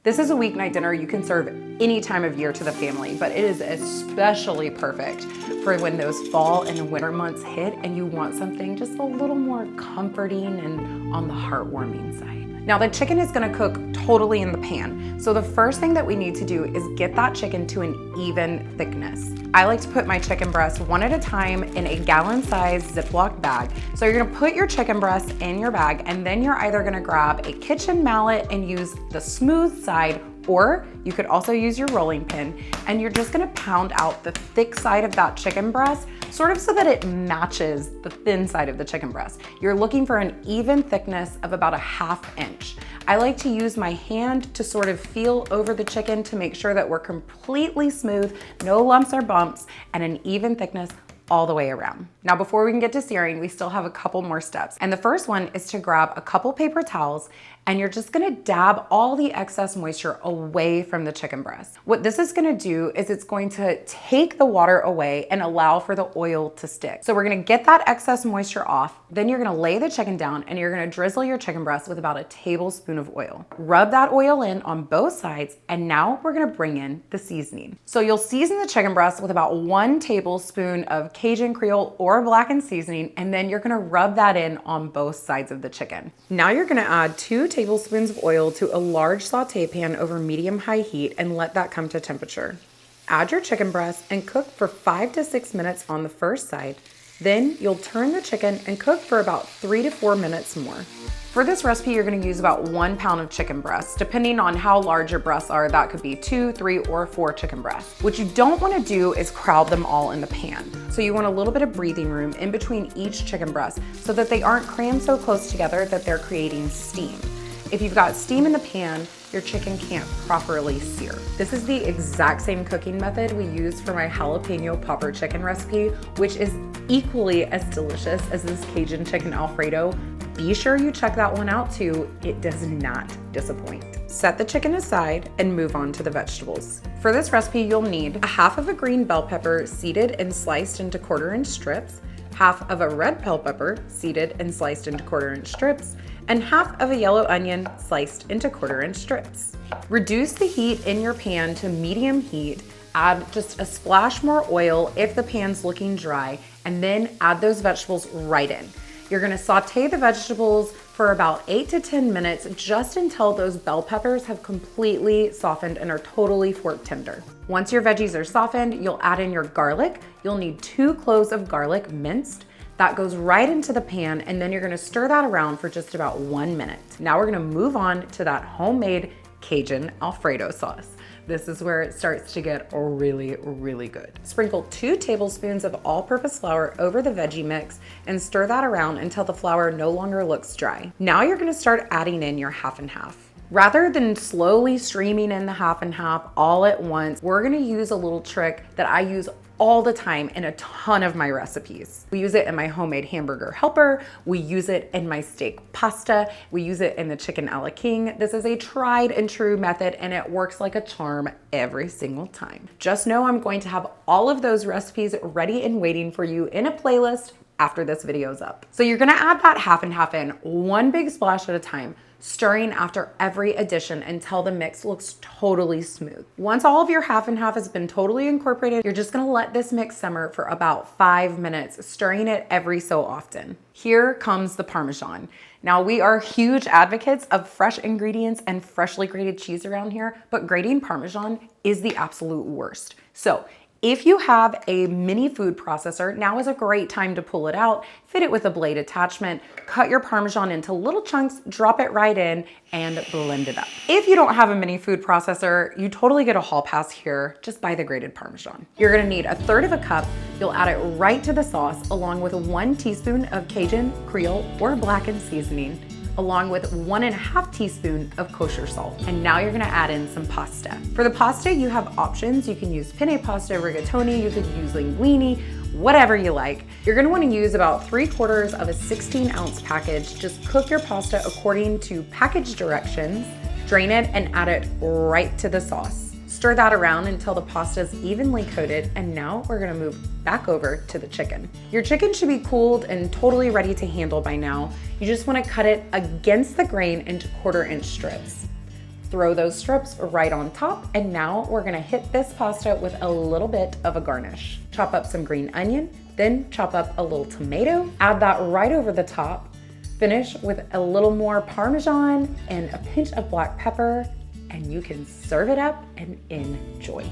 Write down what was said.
This is a weeknight dinner you can serve any time of year to the family, but it is especially perfect for when those fall and winter months hit and you want something just a little more comforting and on the heartwarming side. Now the chicken is gonna cook totally in the pan. So the first thing that we need to do is get that chicken to an even thickness. I like to put my chicken breasts one at a time in a gallon-sized Ziploc bag. So you're gonna put your chicken breasts in your bag, and then you're either gonna grab a kitchen mallet and use the smooth side, or you could also use your rolling pin, and you're just gonna pound out the thick side of that chicken breast, sort of so that it matches the thin side of the chicken breast. You're looking for an even thickness of about a ½ inch. I like to use my hand to sort of feel over the chicken to make sure that we're completely smooth, no lumps or bumps, and an even thickness all the way around. Now, before we can get to searing, we still have a couple more steps. And the first one is to grab a couple paper towels, and you're just gonna dab all the excess moisture away from the chicken breast. What this is gonna do is it's going to take the water away and allow for the oil to stick. So we're gonna get that excess moisture off, then you're gonna lay the chicken down and you're gonna drizzle your chicken breast with about a tablespoon of oil. Rub that oil in on both sides, and now we're gonna bring in the seasoning. So you'll season the chicken breast with about 1 tablespoon of Cajun Creole or blackened seasoning, and then you're gonna rub that in on both sides of the chicken. Now you're gonna add 2 tablespoons of oil to a large saute pan over medium-high heat and let that come to temperature. Add your chicken breast and cook for 5 to 6 minutes on the first side. Then you'll turn the chicken and cook for about 3 to 4 minutes more. For this recipe, you're gonna use about 1 pound of chicken breasts. Depending on how large your breasts are, that could be 2, 3, or 4 chicken breasts. What you don't wanna do is crowd them all in the pan. So you want a little bit of breathing room in between each chicken breast so that they aren't crammed so close together that they're creating steam. If you've got steam in the pan, your chicken can't properly sear. This is the exact same cooking method we use for my jalapeno popper chicken recipe, which is equally as delicious as this Cajun Chicken Alfredo. Be sure you check that one out too. It does not disappoint. Set the chicken aside and move on to the vegetables. For this recipe, you'll need a ½ of a green bell pepper seeded and sliced into 1/4-inch strips, ½ of a red bell pepper seeded and sliced into 1/4-inch strips, and ½ of a yellow onion sliced into 1/4-inch strips. Reduce the heat in your pan to medium heat. Add just a splash more oil if the pan's looking dry, and then add those vegetables right in. You're gonna saute the vegetables for about 8 to 10 minutes, just until those bell peppers have completely softened and are totally fork tender. Once your veggies are softened, you'll add in your garlic. You'll need 2 cloves of garlic minced. That goes right into the pan, and then you're gonna stir that around for just about 1 minute. Now we're gonna move on to that homemade Cajun Alfredo sauce. This is where it starts to get really, really good. Sprinkle 2 tablespoons of all-purpose flour over the veggie mix and stir that around until the flour no longer looks dry. Now you're gonna start adding in your half and half. Rather than slowly streaming in the half and half all at once, we're gonna use a little trick that I use all the time in a ton of my recipes. We use it in my homemade hamburger helper. We use it in my steak pasta. We use it in the chicken a la king. This is a tried and true method, and it works like a charm every single time. Just know I'm going to have all of those recipes ready and waiting for you in a playlist after this video's up. So you're gonna add that half and half in, 1 big splash at a time, stirring after every addition until the mix looks totally smooth. Once all of your half and half has been totally incorporated, you're just gonna let this mix simmer for about 5 minutes, stirring it every so often. Here comes the Parmesan. Now, we are huge advocates of fresh ingredients and freshly grated cheese around here, but grating Parmesan is the absolute worst. So if you have a mini food processor, now is a great time to pull it out, fit it with a blade attachment, cut your Parmesan into little chunks, drop it right in, and blend it up. If you don't have a mini food processor, you totally get a hall pass here. Just buy the grated Parmesan. You're gonna need 1/3 cup. You'll add it right to the sauce, along with 1 teaspoon of Cajun, Creole, or blackened seasoning, along with 1½ teaspoon of kosher salt. And now you're gonna add in some pasta. For the pasta, you have options. You can use penne pasta, rigatoni, you could use linguine, whatever you like. You're gonna wanna use about 3/4 of a 16-ounce package. Just cook your pasta according to package directions, drain it, and add it right to the sauce. Stir that around until the pasta is evenly coated, and now we're gonna move back over to the chicken. Your chicken should be cooled and totally ready to handle by now. You just wanna cut it against the grain into 1/4-inch strips. Throw those strips right on top, and now we're gonna hit this pasta with a little bit of a garnish. Chop up some green onion, then chop up a little tomato, add that right over the top, finish with a little more Parmesan and a pinch of black pepper, and you can serve it up and enjoy.